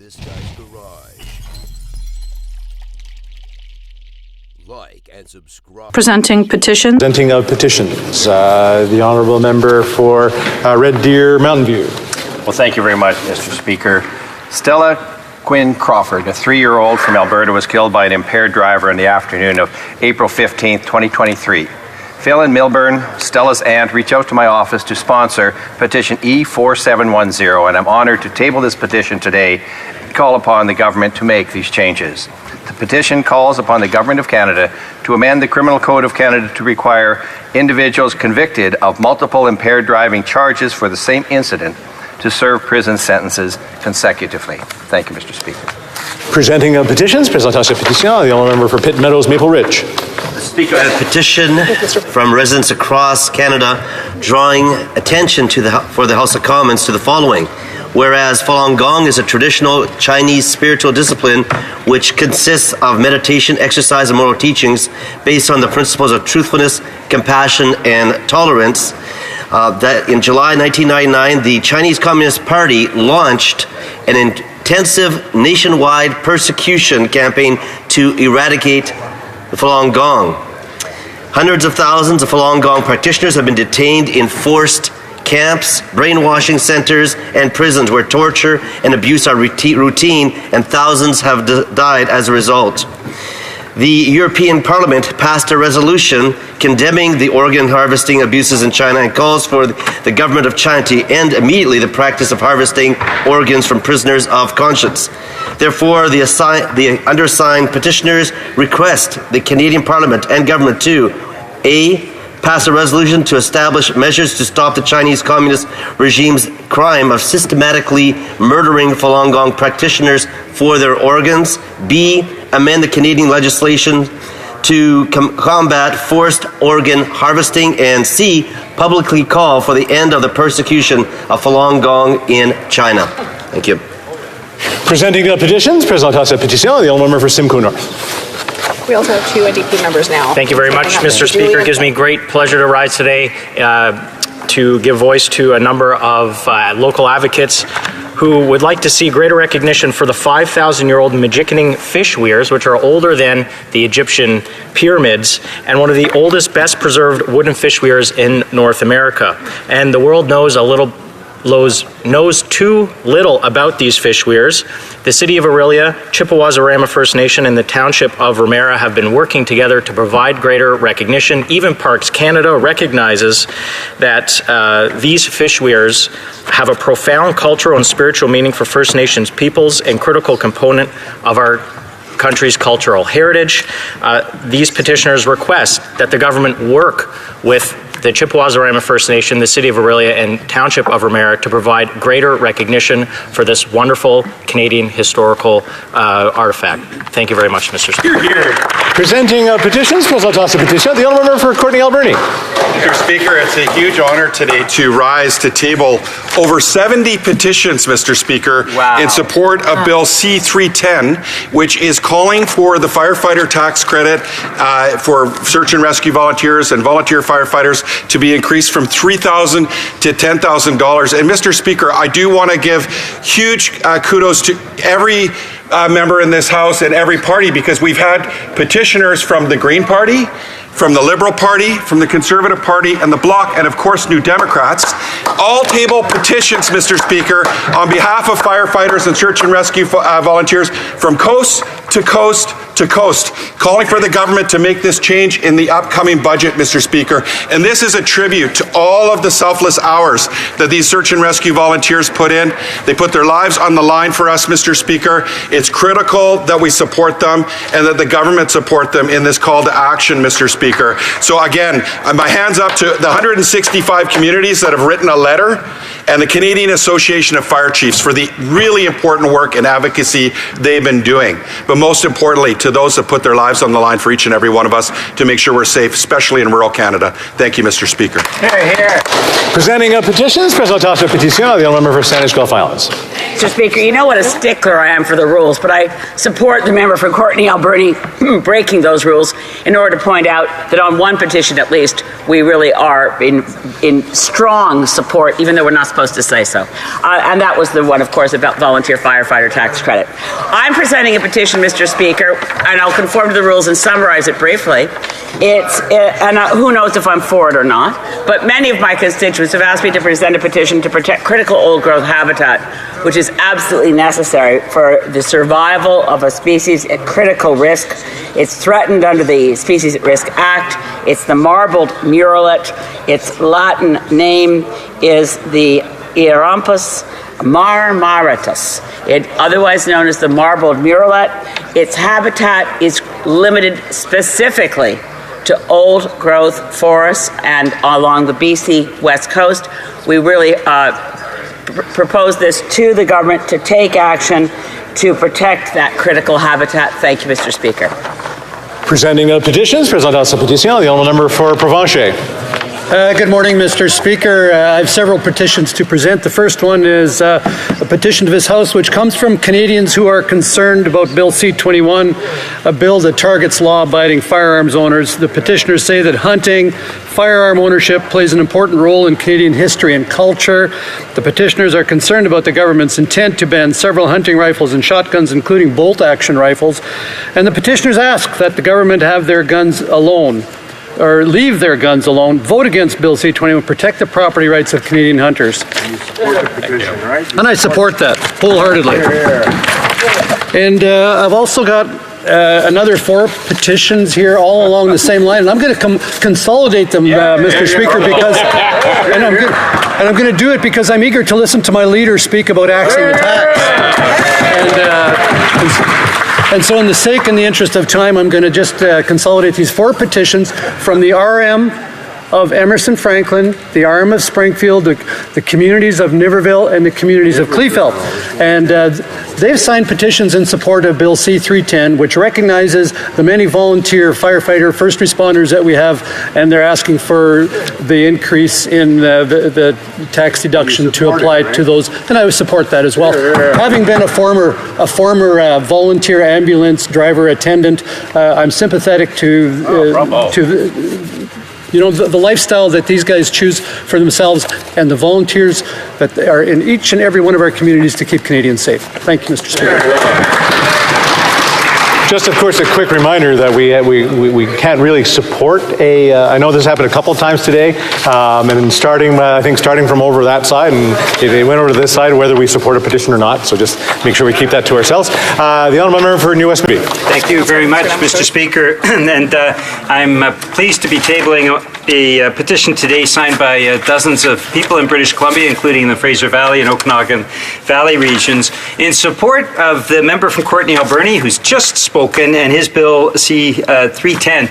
this guy's garage. Like and subscribe. Presenting petition. Presenting of petitions. The Honourable Member for Red Deer, Mountain View. Well, thank you very much, Mr. Speaker. Stella Quinn Crawford, a 3-year-old from Alberta, was killed by an impaired driver in the afternoon of April 15, 2023. Phil and Milburn, Stella's aunt, reached out to my office to sponsor petition E4710, and I'm honored to table this petition today and call upon the government to make these changes. The petition calls upon the Government of Canada to amend the Criminal Code of Canada to require individuals convicted of multiple impaired driving charges for the same incident to serve prison sentences consecutively. Thank you, Mr. Speaker. Presenting of petitions. Présentation pétition. The Honourable Member for Pitt Meadows, Maple Ridge. Mr. Speaker, I have a petition from residents across Canada drawing attention to for the House of Commons to the following. Whereas Falun Gong is a traditional Chinese spiritual discipline which consists of meditation, exercise, and moral teachings based on the principles of truthfulness, compassion, and tolerance, that in July 1999, the Chinese Communist Party launched an intensive nationwide persecution campaign to eradicate the Falun Gong. Hundreds of thousands of Falun Gong practitioners have been detained in forced camps, brainwashing centers, and prisons where torture and abuse are routine, and thousands have died as a result. The European Parliament passed a resolution condemning the organ harvesting abuses in China and calls for the government of China to end immediately the practice of harvesting organs from prisoners of conscience. Therefore, the undersigned petitioners request the Canadian Parliament and government to A. Pass a resolution to establish measures to stop the Chinese Communist regime's crime of systematically murdering Falun Gong practitioners for their organs. B. Amend the Canadian legislation to combat forced organ harvesting. And C. Publicly call for the end of the persecution of Falun Gong in China. Thank you. Presenting the petitions. Présentation pétition. The Honourable Member for Simcoe North. We also have 2 NDP members now. Thank you very much, Mr. Speaker. It gives me great pleasure to rise today to give voice to a number of local advocates who would like to see greater recognition for the 5,000-year-old Magickening fish weirs, which are older than the Egyptian pyramids, and one of the oldest, best preserved wooden fish weirs in North America. And the world knows too little about these fish weirs. The City of Orillia, Chippewas Arama First Nation, and the Township of Ramera have been working together to provide greater recognition. Even Parks Canada recognizes that these fish weirs have a profound cultural and spiritual meaning for First Nations peoples and critical component of our country's cultural heritage. These petitioners request that the government work with the Chippewas Arama First Nation, the City of Orillia, and Township of Ramera to provide greater recognition for this wonderful Canadian historical artifact. Thank you very much, Mr. Speaker. Here. Presenting petitions. Présentation pétition. The Honourable Member for Courtenay Alberni. Mr. Speaker, it's a huge honor today to rise to table over 70 petitions, Mr. Speaker, in support of Bill C-310, which is calling for the firefighter tax credit for search and rescue volunteers and volunteer firefighters to be increased from $3,000 to $10,000. And Mr. Speaker, I do want to give huge kudos to every member in this House and every party, because we've had petitioners from the Green Party, from the Liberal Party, from the Conservative Party, and the Bloc, and of course New Democrats, all table petitions, Mr. Speaker, on behalf of firefighters and search and rescue volunteers from coast to coast to coast, calling for the government to make this change in the upcoming budget, Mr. Speaker. And this is a tribute to all of the selfless hours that these search and rescue volunteers put in. They put their lives on the line for us, Mr. Speaker. It's critical that we support them and that the government support them in this call to action, Mr. Speaker. So again, my hands up to the 165 communities that have written a letter and the Canadian Association of Fire Chiefs for the really important work and advocacy they've been doing. But most importantly, to those that put their lives on the line for each and every one of us to make sure we're safe, especially in rural Canada. Thank you, Mr. Speaker. Presenting petitions, présentation de pétition, the member for Saanich Gulf Islands. Mr. Speaker, you know what a stickler I am for the rules, but I support the member from Courtenay, Alberni, breaking those rules in order to point out that on one petition at least, we really are in strong support, even though we're not supposed to say so. And that was the one, of course, about volunteer firefighter tax credit. I'm presenting a petition, Mr. Speaker, and I'll conform to the rules and summarize it briefly. Who knows if I'm for it or not, but many of my constituents have asked me to present a petition to protect critical old-growth habitat, which is absolutely necessary for the survival of a species at critical risk. It's threatened under the Species at Risk Act. It's the marbled murrelet. Its Latin name is the Eorampus marmaritus, otherwise known as the marbled murrelet. Its habitat is limited specifically to old-growth forests and along the BC West Coast. We really propose this to the government to take action to protect that critical habitat. Thank you, Mr. Speaker. Presenting petitions, présentation de pétition, the honourable member for Provencher. Good morning, Mr. Speaker. I have several petitions to present. The first one is a petition to this House which comes from Canadians who are concerned about Bill C-21, a bill that targets law-abiding firearms owners. The petitioners say that hunting, firearm ownership plays an important role in Canadian history and culture. The petitioners are concerned about the government's intent to ban several hunting rifles and shotguns, including bolt-action rifles. And the petitioners ask that the government have their guns alone, or leave their guns alone, vote against Bill C-21, protect the property rights of Canadian hunters. And I support that wholeheartedly. And I've also got another 4 petitions here all along the same line, and I'm going to consolidate them, Mr. Speaker, because I'm going to do it because I'm eager to listen to my leader speak about axing the tax. And so in the sake and the interest of time, I'm going to just consolidate these 4 petitions from the RM of Emerson Franklin, the RM of Springfield, the communities of Niverville, and the communities of Kleefeld. And they've signed petitions in support of Bill C-310, which recognizes the many volunteer firefighter first responders that we have, and they're asking for the increase in the tax deduction to apply to those, and I would support that as well. Having been a former volunteer ambulance driver attendant, I'm sympathetic to the lifestyle that these guys choose for themselves and the volunteers that are in each and every one of our communities to keep Canadians safe. Thank you, Mr. Speaker. Just, of course, a quick reminder that we can't really support I know this happened a couple of times today, and I think starting from over that side, and they went over to this side, whether we support a petition or not, so just make sure we keep that to ourselves. The honourable member for New Westmeadow. Thank you very much, Mr. Speaker, and I'm pleased to be tabling a petition today signed by dozens of people in British Columbia, including the Fraser Valley and Okanagan Valley regions, in support of the member from Courtenay, Alberni, who's just spoken, and his bill C-310,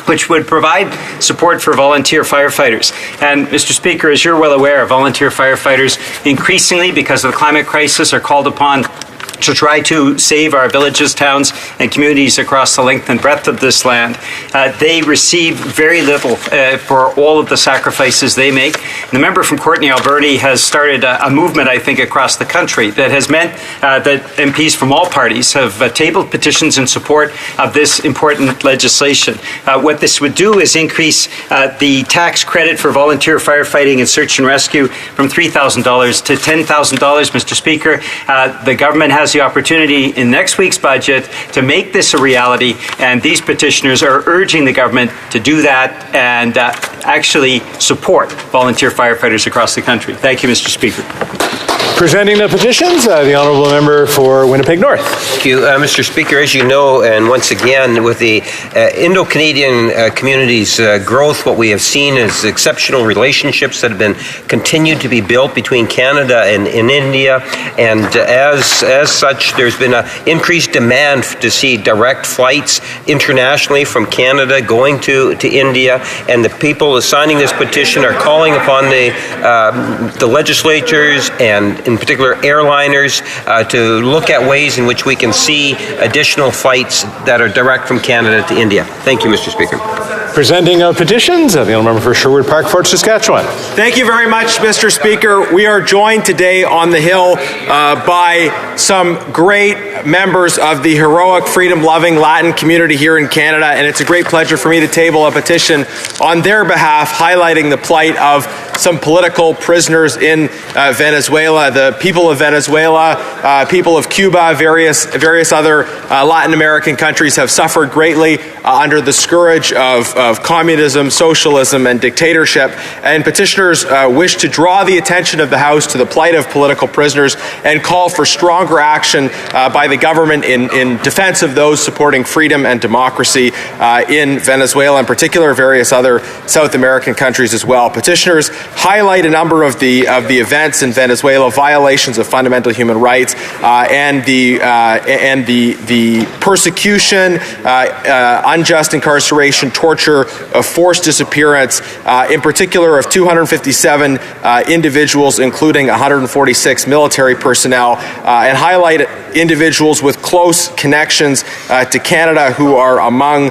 which would provide support for volunteer firefighters. And Mr. Speaker, as you're well aware, volunteer firefighters increasingly, because of the climate crisis, are called upon to try to save our villages, towns, and communities across the length and breadth of this land. They receive very little for all of the sacrifices they make. And the member from Courtenay, Alberni, has started a movement, I think, across the country that has meant that MPs from all parties have tabled petitions in support of this important legislation. What this would do is increase the tax credit for volunteer firefighting and search and rescue from $3,000 to $10,000, Mr. Speaker. The government has the opportunity in next week's budget to make this a reality, and these petitioners are urging the government to do that and actually support volunteer firefighters across the country. Thank you, Mr. Speaker. Presenting the petitions, the honourable member for Winnipeg North. Thank you, Mr. Speaker. As you know, and once again, with the Indo-Canadian community's growth, what we have seen is exceptional relationships that have been continued to be built between Canada and India, and as such, there's been an increased demand to see direct flights internationally from Canada going to India, and the people signing this petition are calling upon the legislatures and in particular airliners, to look at ways in which we can see additional flights that are direct from Canada to India. Thank you, Mr. Speaker. Presenting petitions, the honourable member for Sherwood Park, Fort Saskatchewan. Thank you very much, Mr. Speaker. We are joined today on the Hill by some great members of the heroic, freedom-loving Latin community here in Canada, and it's a great pleasure for me to table a petition on their behalf highlighting the plight of some political prisoners in Venezuela. The people of Venezuela, people of Cuba, various other Latin American countries have suffered greatly under the scourge of communism, socialism, and dictatorship. And petitioners wish to draw the attention of the House to the plight of political prisoners and call for stronger action by the government in defense of those supporting freedom and democracy in Venezuela, in particular, various other South American countries as well. Petitioners highlight a number of the events in Venezuela, violations of fundamental human rights, and the persecution, unjust incarceration, torture, forced disappearance, in particular of 257 individuals, including 146 military personnel, and highlight individuals with close connections to Canada who are among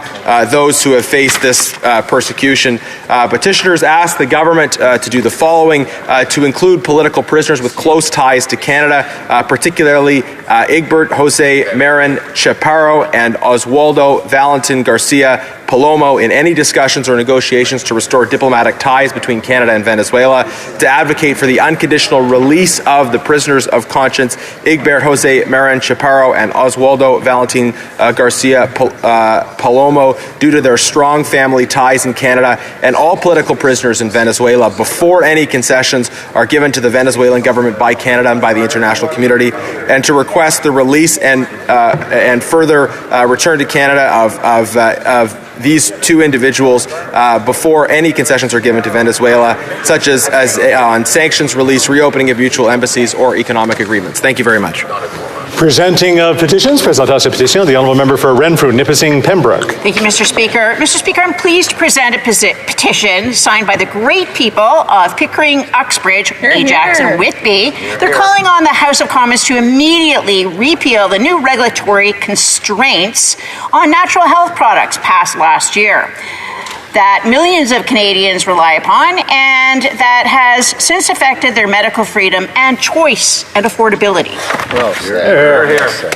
those who have faced this persecution. Petitioners ask the government to do the following: to include political prisoners with close ties to Canada, particularly Egbert Jose Marin Chaparro and Oswaldo Valentin Garcia Palomo, in any discussions or negotiations to restore diplomatic ties between Canada and Venezuela, to advocate for the unconditional release of the prisoners of conscience Egbert Jose Marin Chaparro and Oswaldo Valentin Garcia Palomo due to their strong family ties in Canada, and all political prisoners in Venezuela before any concessions are given to the Venezuelan government by Canada and by the international community, and to request the release and further return to Canada of these two individuals before any concessions are given to Venezuela, such as on sanctions release, reopening of mutual embassies, or economic agreements. Thank you very much. Presenting petitions, Presentation petition, the honourable member for Renfrew, Nipissing, Pembroke. Thank you, Mr. Speaker. Mr. Speaker, I'm pleased to present a petition signed by the great people of Pickering, Uxbridge, Ajax, and Whitby. They're calling on the House of Commons to immediately repeal the new regulatory constraints on natural health products passed last year that millions of Canadians rely upon, and that has since affected their medical freedom and choice and affordability. Well, here.